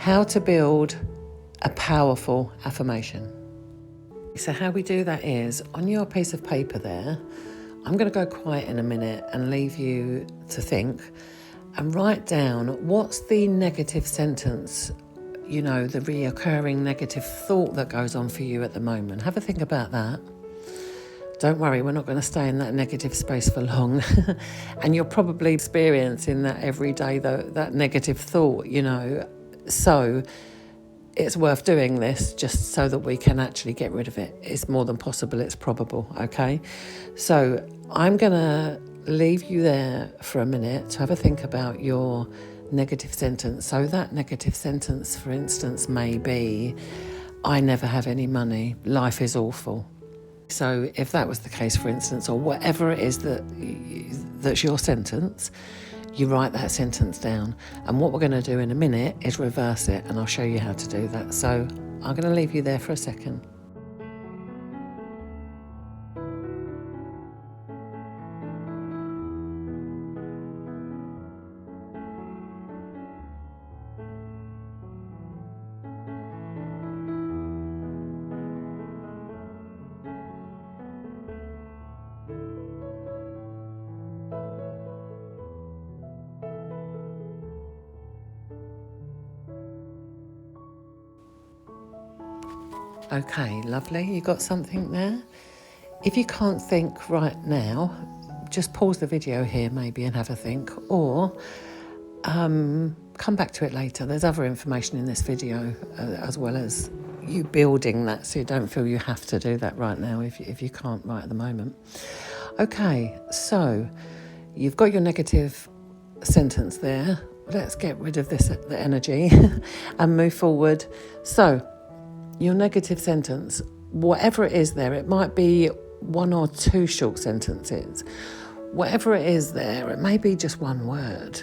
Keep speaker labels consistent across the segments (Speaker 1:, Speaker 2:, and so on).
Speaker 1: How to build a powerful affirmation. So how we do that is, on your piece of paper there, I'm going to go quiet in a minute and leave you to think and write down what's the negative sentence, the reoccurring negative thought that goes on for you at the moment. Have a think about that. Don't worry, we're not going to stay in that negative space for long. And you're probably experiencing that every day, that negative thought, So it's worth doing this just so that we can actually get rid of it. It's more than possible, it's probable, okay? So I'm going to leave you there for a minute to have a think about your negative sentence. So that negative sentence, for instance, may be, I never have any money, life is awful. So if that was the case, for instance, or whatever it is that's your sentence, you write that sentence down. And what we're going to do in a minute is reverse it, and I'll show you how to do that. So I'm going to leave you there for a second. Okay, lovely. You got something there? If you can't think right now, just pause the video here maybe and have a think, or come back to it later. There's other information in this video as well as you building that, so you don't feel you have to do that right now if you can't right at the moment. Okay, so you've got your negative sentence there. Let's get rid of the energy and move forward. So your negative sentence, whatever it is there, it might be one or two short sentences. Whatever it is there, it may be just one word.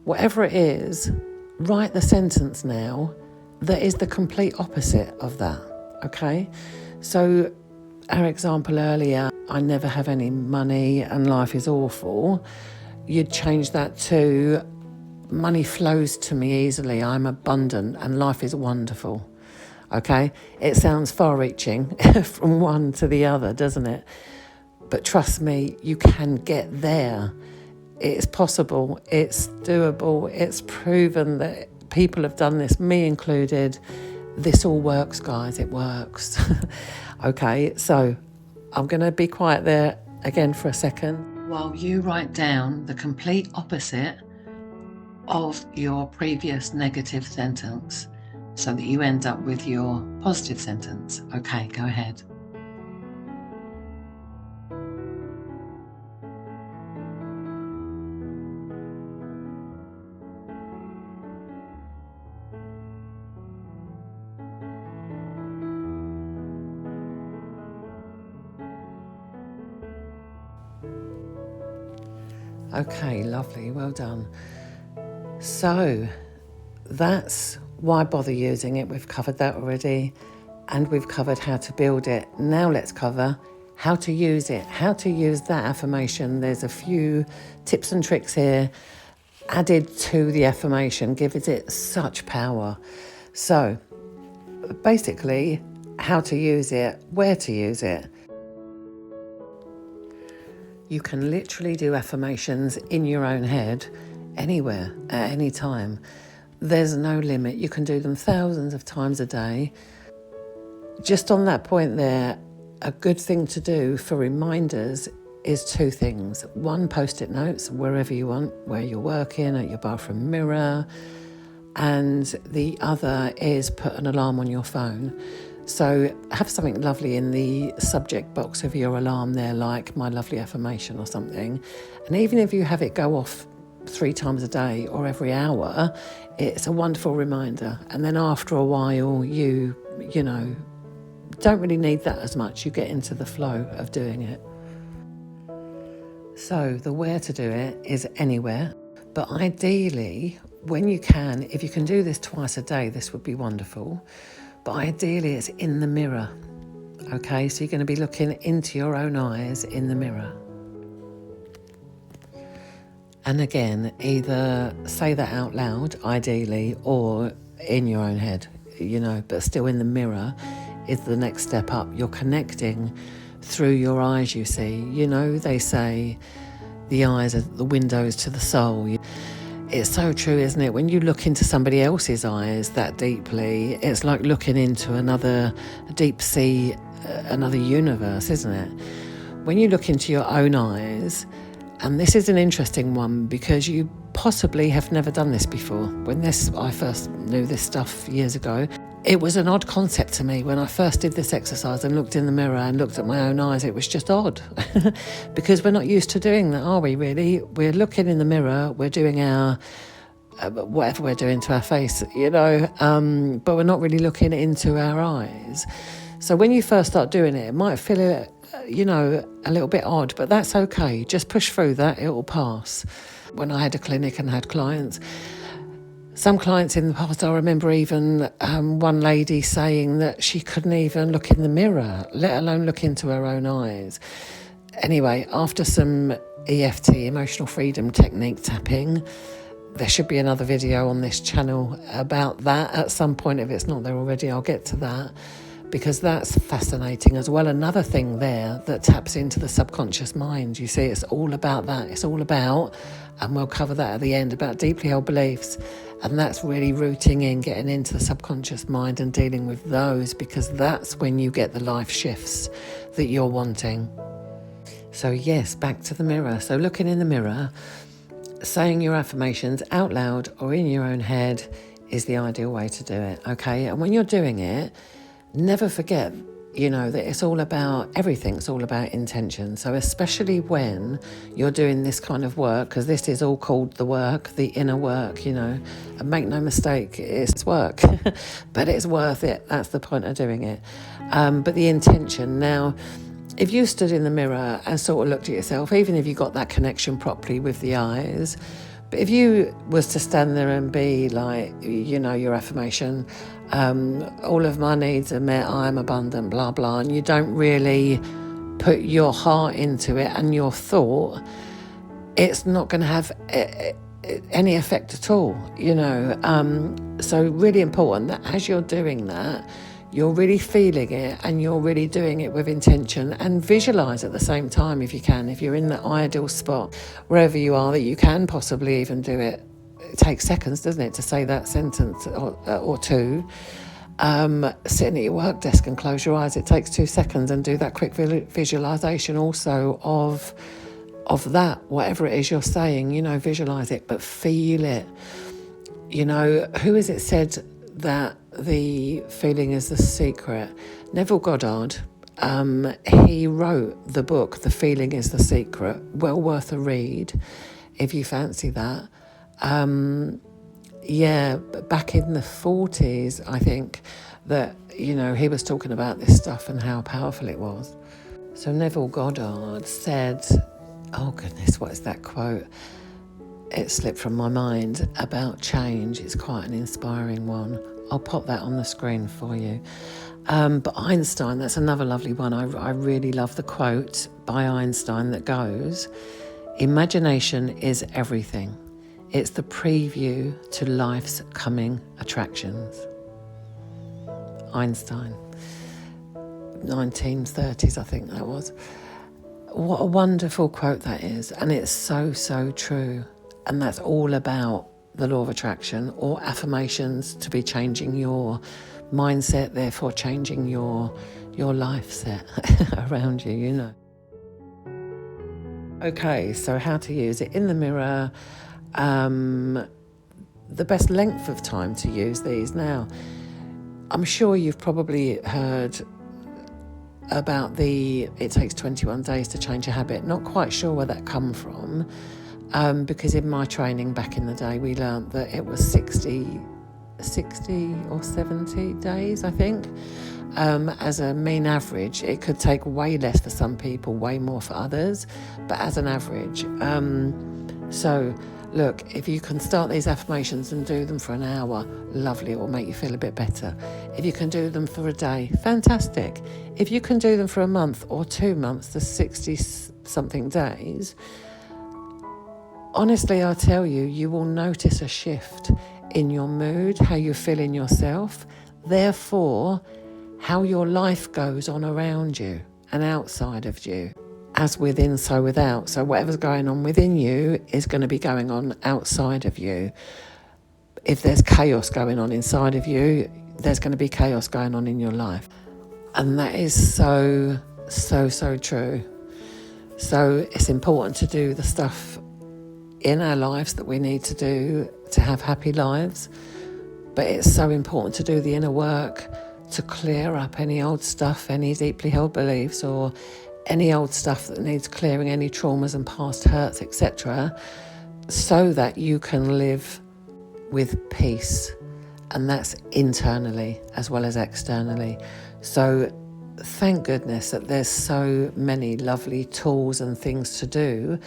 Speaker 1: Whatever it is, write the sentence now that is the complete opposite of that, okay? So our example earlier, I never have any money and life is awful. You'd change that to, money flows to me easily, I'm abundant and life is wonderful. Okay, it sounds far-reaching from one to the other, doesn't it? But trust me, you can get there. It's possible, it's doable, it's proven that people have done this, me included. This all works, guys, it works. Okay, so I'm going to be quiet there again for a second while you write down the complete opposite of your previous negative sentence, so that you end up with your positive sentence. Okay, go ahead. Okay, lovely, well done. So that's why bother using it. We've covered that already, and we've covered how to build it. Now let's cover how to use it, how to use that affirmation. There's a few tips and tricks here added to the affirmation, gives it such power. So basically, how to use it, where to use it. You can literally do affirmations in your own head, anywhere, at any time. There's no limit. You can do them thousands of times a day. Just on that point there, a good thing to do for reminders is two things. One, post-it notes wherever you want, where you're working, at your bathroom mirror. And the other is put an alarm on your phone. So have something lovely in the subject box of your alarm there, like my lovely affirmation or something. And even if you have it go off 3 times a day or every hour, it's a wonderful reminder. And then after a while, you don't really need that as much. You get into the flow of doing it. So the where to do it is anywhere, but ideally, when you can, if you can do this twice a day, this would be wonderful. But ideally, it's in the mirror. Okay, so you're going to be looking into your own eyes in the mirror. And again, either say that out loud, ideally, or in your own head, but still in the mirror is the next step up. You're connecting through your eyes, you see. They say the eyes are the windows to the soul. It's so true, isn't it? When you look into somebody else's eyes that deeply, it's like looking into another deep sea, another universe, isn't it? When you look into your own eyes, and this is an interesting one because you possibly have never done this before. I first knew this stuff years ago, it was an odd concept to me. When I first did this exercise and looked in the mirror and looked at my own eyes, it was just odd because we're not used to doing that, are we, really? We're looking in the mirror, we're doing our whatever we're doing to our face, but we're not really looking into our eyes. So when you first start doing it, it might feel a little bit odd, but that's okay. Just push through that, it will pass. When I had a clinic and had clients, some clients in the past, I remember even one lady saying that she couldn't even look in the mirror, let alone look into her own eyes. Anyway, after some EFT, emotional freedom technique tapping, there should be another video on this channel about that at some point. If it's not there already, I'll get to that, because that's fascinating as well. Another thing there that taps into the subconscious mind. You see, it's all about that. It's all about, and we'll cover that at the end, about deeply held beliefs. And that's really rooting in, getting into the subconscious mind and dealing with those, because that's when you get the life shifts that you're wanting. So yes, back to the mirror. So looking in the mirror, saying your affirmations out loud or in your own head is the ideal way to do it, okay? And when you're doing it, never forget, that it's all about, everything's all about intention. So especially when you're doing this kind of work, because this is all called the work, the inner work, and make no mistake, it's work, but it's worth it. That's the point of doing it. But the intention. Now, if you stood in the mirror and sort of looked at yourself, even if you got that connection properly with the eyes, but if you was to stand there and be like, your affirmation, all of my needs are met, I am abundant, blah, blah, and you don't really put your heart into it and your thought, it's not going to have any effect at all, So really important that as you're doing that, you're really feeling it and you're really doing it with intention, and visualise at the same time if you can. If you're in the ideal spot, wherever you are, that you can possibly even do it. It takes seconds, doesn't it, to say that sentence or two. Sitting at your work desk and close your eyes. It takes 2 seconds, and do that quick visualisation also of that, whatever it is you're saying, visualise it, but feel it. Who is it said that the feeling is the secret? Neville Goddard. He wrote the book, The Feeling is the Secret. Well worth a read if you fancy that. Back in the 40s, I think that, he was talking about this stuff and how powerful it was. So Neville Goddard said, oh goodness, what is that quote? It slipped from my mind, about change. It's quite an inspiring one. I'll pop that on the screen for you. But Einstein, that's another lovely one. I really love the quote by Einstein that goes, imagination is everything. It's the preview to life's coming attractions. Einstein, 1930s, I think that was. What a wonderful quote that is. And it's so, so true. And that's all about the law of attraction, or affirmations, to be changing your mindset, therefore changing your life set around you, Okay, so how to use it in the mirror. The best length of time to use these. Now, I'm sure you've probably heard about it takes 21 days to change a habit. Not quite sure where that come from, because in my training back in the day, we learnt that it was 60 or 70 days, I think. As a mean average, it could take way less for some people, way more for others, but as an average. So look, if you can start these affirmations and do them for an hour, lovely, it will make you feel a bit better. If you can do them for a day, fantastic. If you can do them for a month or 2 months, the 60-something days, honestly, I tell you, you will notice a shift in your mood, how you feel in yourself, therefore how your life goes on around you and outside of you. As within, so without. So whatever's going on within you is going to be going on outside of you. If there's chaos going on inside of you, there's going to be chaos going on in your life. And that is so true. So it's important to do the stuff in our lives that we need to do to have happy lives. But it's so important to do the inner work to clear up any old stuff, any deeply held beliefs, or any old stuff that needs clearing, any traumas and past hurts, etc., so that you can live with peace. And that's internally as well as externally. So thank goodness that there's so many lovely tools and things to do,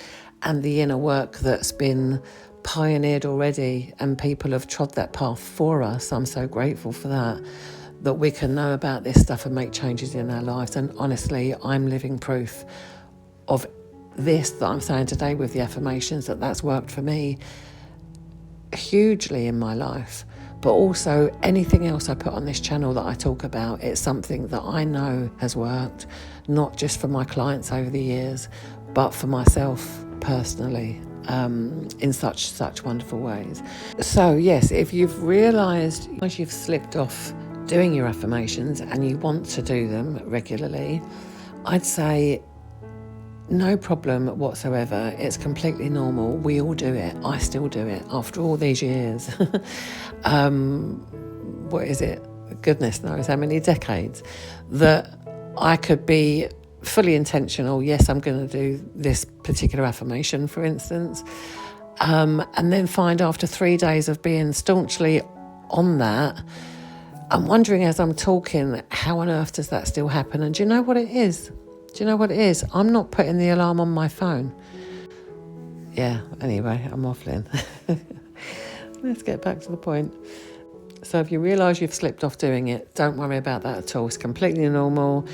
Speaker 1: and the inner work that's been pioneered already, and people have trod that path for us. I'm so grateful for that we can know about this stuff and make changes in our lives. And honestly, I'm living proof of this that I'm saying today with the affirmations, that's worked for me hugely in my life. But also anything else I put on this channel that I talk about, it's something that I know has worked, not just for my clients over the years, but for myself personally, in such wonderful ways. So yes, if you've realised once you've slipped off doing your affirmations and you want to do them regularly, I'd say no problem whatsoever. It's completely normal. We all do it. I still do it after all these years. What is it? Goodness knows how many decades that I could be fully intentional. Yes, I'm going to do this particular affirmation, for instance, and then find after 3 days of being staunchly on that, I'm wondering as I'm talking, how on earth does that still happen? And do you know what it is? I'm not putting the alarm on my phone. Yeah, anyway, I'm waffling. Let's get back to the point. So if you realise you've slipped off doing it, don't worry about that at all. It's completely normal.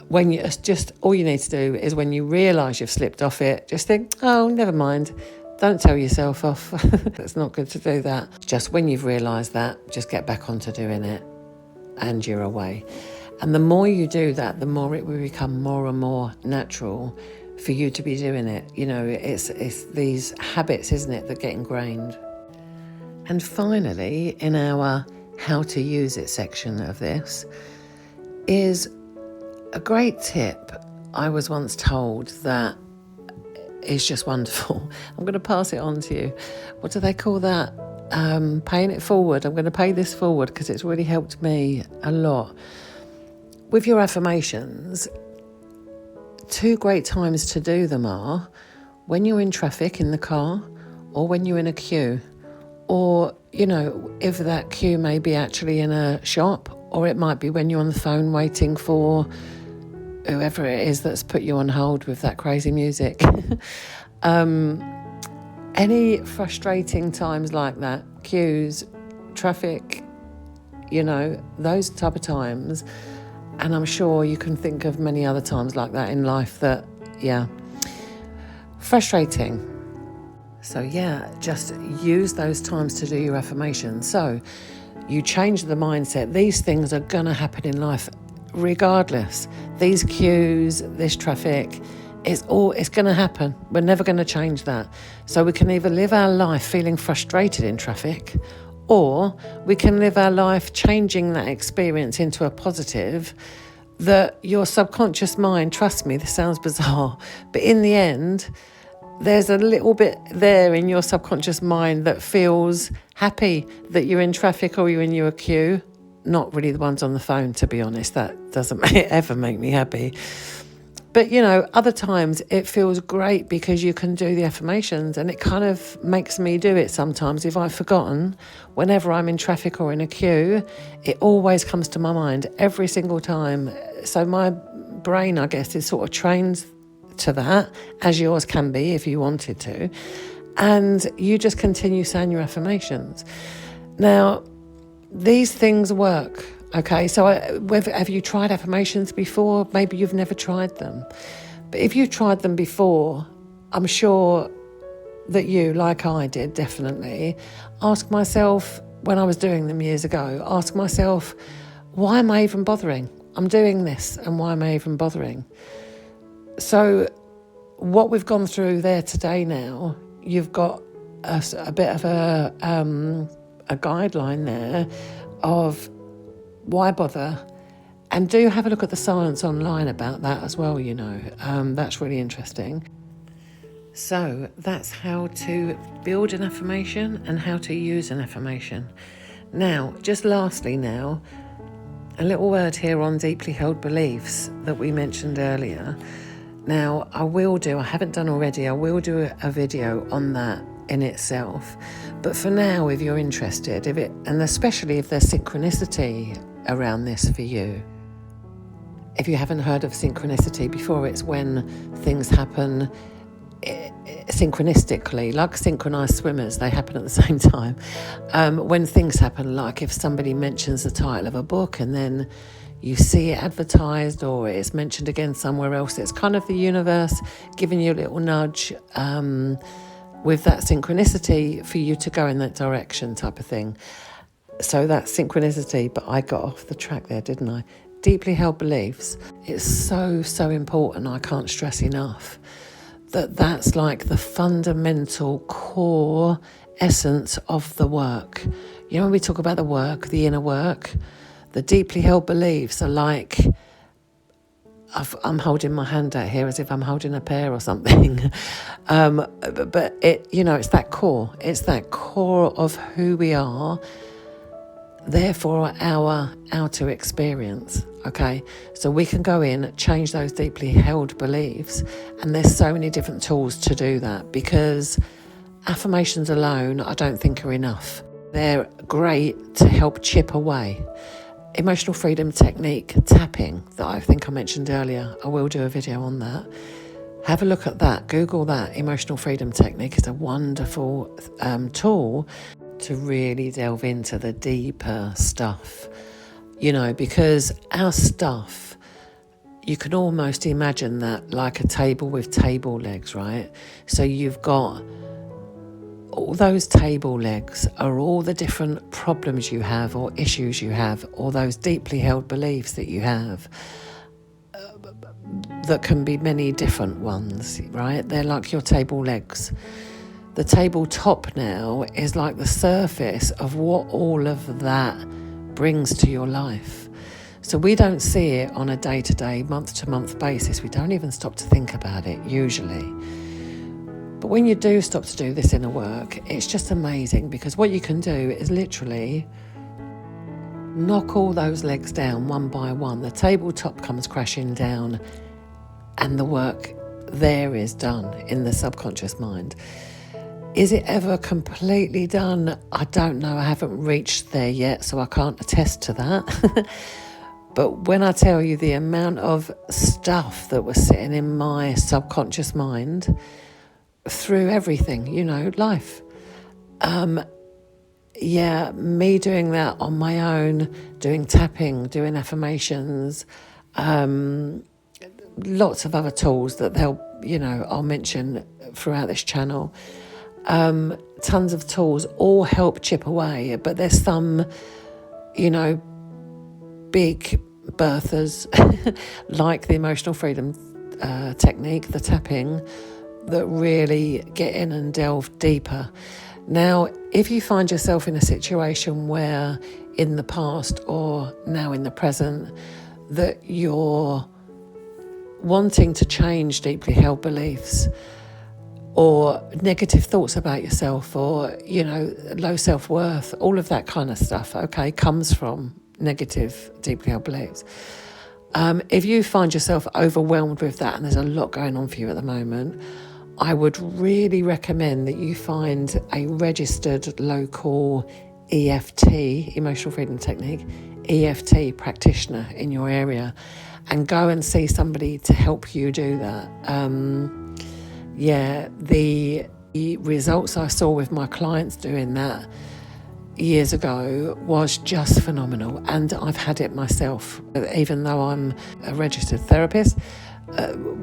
Speaker 1: When you just, all you need to do is when you realise you've slipped off it, just think, oh, never mind. Don't tell yourself off. It's not good to do that. Just when you've realised that, just get back onto doing it and you're away. And the more you do that, the more it will become more and more natural for you to be doing it. You know, it's these habits, isn't it, that get ingrained. And finally, in our how to use it section of this, is a great tip I was once told that is just wonderful. I'm going to pass it on to you. What do they call that? Paying it forward. I'm going to pay this forward because it's really helped me a lot. With your affirmations, 2 great times to do them are when you're in traffic in the car, or when you're in a queue, or, you know, if that queue may be actually in a shop, or it might be when you're on the phone waiting for whoever it is that's put you on hold with that crazy music. Any frustrating times like that, queues, traffic, you know, those type of times. And I'm sure you can think of many other times like that in life that, yeah, frustrating. So yeah, just use those times to do your affirmations. So you change the mindset. These things are going to happen in life regardless. These queues, this traffic, it's going to happen. We're never going to change that. So we can either live our life feeling frustrated in traffic, or we can live our life changing that experience into a positive that your subconscious mind, trust me, this sounds bizarre, but in the end, there's a little bit there in your subconscious mind that feels happy that you're in traffic or you're in your queue. Not really the ones on the phone, to be honest. That doesn't ever make me happy. But, you know, other times it feels great because you can do the affirmations, and it kind of makes me do it sometimes. If I've forgotten, whenever I'm in traffic or in a queue, it always comes to my mind every single time. So my brain, I guess, is sort of trained to that, as yours can be if you wanted to. And you just continue saying your affirmations. Now, these things work. Okay, so have you tried affirmations before? Maybe you've never tried them. But if you've tried them before, I'm sure that you, like I did, definitely, ask myself, when I was doing them years ago, ask myself, why am I even bothering? I'm doing this, and why am I even bothering? So what we've gone through there today now, you've got a bit of a guideline there of why bother, and do have a look at the science online about that as well, that's really interesting. So that's how to build an affirmation and how to use an affirmation. Now, just lastly now, a little word here on deeply held beliefs that we mentioned earlier. Now, I haven't done already, I will do a video on that in itself. But for now, if you're interested, and especially if there's synchronicity around this for you. If you haven't heard of synchronicity before, it's when things happen synchronistically, like synchronized swimmers, they happen at the same time. When things happen, like if somebody mentions the title of a book and then you see it advertised or it's mentioned again somewhere else, it's kind of the universe giving you a little nudge with that synchronicity for you to go in that direction type of thing. So that's synchronicity, but I got off the track there, didn't I? Deeply held beliefs. It's so, so important. I can't stress enough that's like the fundamental core essence of the work. When we talk about the work, the inner work, the deeply held beliefs are like, I'm holding my hand out here as if I'm holding a pear or something. But it's that core. It's that core of who we are, therefore our outer experience. Okay, so we can go in, change those deeply held beliefs, and there's so many different tools to do that, because affirmations alone I don't think are enough. They're great to help chip away. Emotional freedom technique, tapping, that I think I mentioned earlier, I will do a video on that. Have a look at that, Google that. Emotional freedom technique is a wonderful tool to really delve into the deeper stuff. Because our stuff, you can almost imagine that like a table with table legs, right? So you've got all those table legs are all the different problems you have or issues you have, or those deeply held beliefs that you have that can be many different ones, right? They're like your table legs. The tabletop now is like the surface of what all of that brings to your life. So we don't see it on a day-to-day, month-to-month basis. We don't even stop to think about it usually. But when you do stop to do this inner work, it's just amazing, because what you can do is literally knock all those legs down one by one. The tabletop comes crashing down and the work there is done in the subconscious mind. Is it ever completely done? I don't know. I haven't reached there yet, so I can't attest to that. But when I tell you the amount of stuff that was sitting in my subconscious mind through everything, life. Me doing that on my own, doing tapping, doing affirmations, lots of other tools that I'll mention throughout this channel. Tons of tools all help chip away, but there's some, big birthers like the emotional freedom technique, the tapping, that really get in and delve deeper. Now, if you find yourself in a situation where in the past or now in the present that you're wanting to change deeply held beliefs, or negative thoughts about yourself, or, low self-worth, all of that kind of stuff, okay, comes from negative, deeply held beliefs. If you find yourself overwhelmed with that, and there's a lot going on for you at the moment, I would really recommend that you find a registered local EFT, Emotional Freedom Technique, EFT practitioner in your area, and go and see somebody to help you do that. The results I saw with my clients doing that years ago was just phenomenal, and I've had it myself. Even though I'm a registered therapist,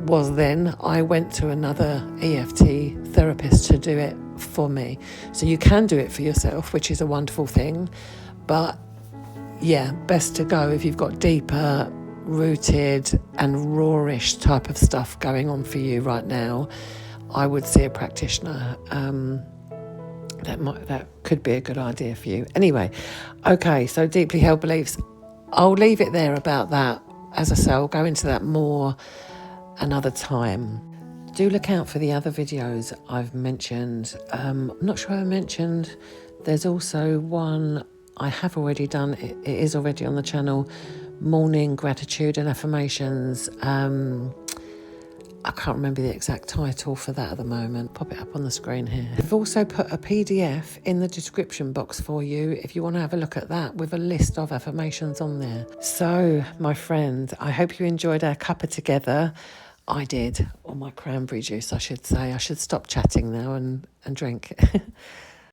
Speaker 1: was then. I went to another EFT therapist to do it for me. So you can do it for yourself, which is a wonderful thing. But yeah, best to go if you've got deeper rooted and rawish type of stuff going on for you right now. I would see a practitioner. That could be a good idea for you. Anyway, okay, so deeply held beliefs. I'll leave it there about that. As I say, I'll go into that more another time. Do look out for the other videos I've mentioned. I'm not sure I mentioned, there's also one I have already done. It is already on the channel, Morning Gratitude and Affirmations. I can't remember the exact title for that at the moment. Pop it up on the screen here. I've also put a PDF in the description box for you if you want to have a look at that, with a list of affirmations on there. So, my friend, I hope you enjoyed our cuppa together. I did. Or my cranberry juice, I should say. I should stop chatting now and drink.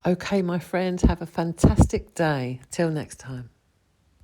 Speaker 1: Okay, my friend, have a fantastic day. Till next time.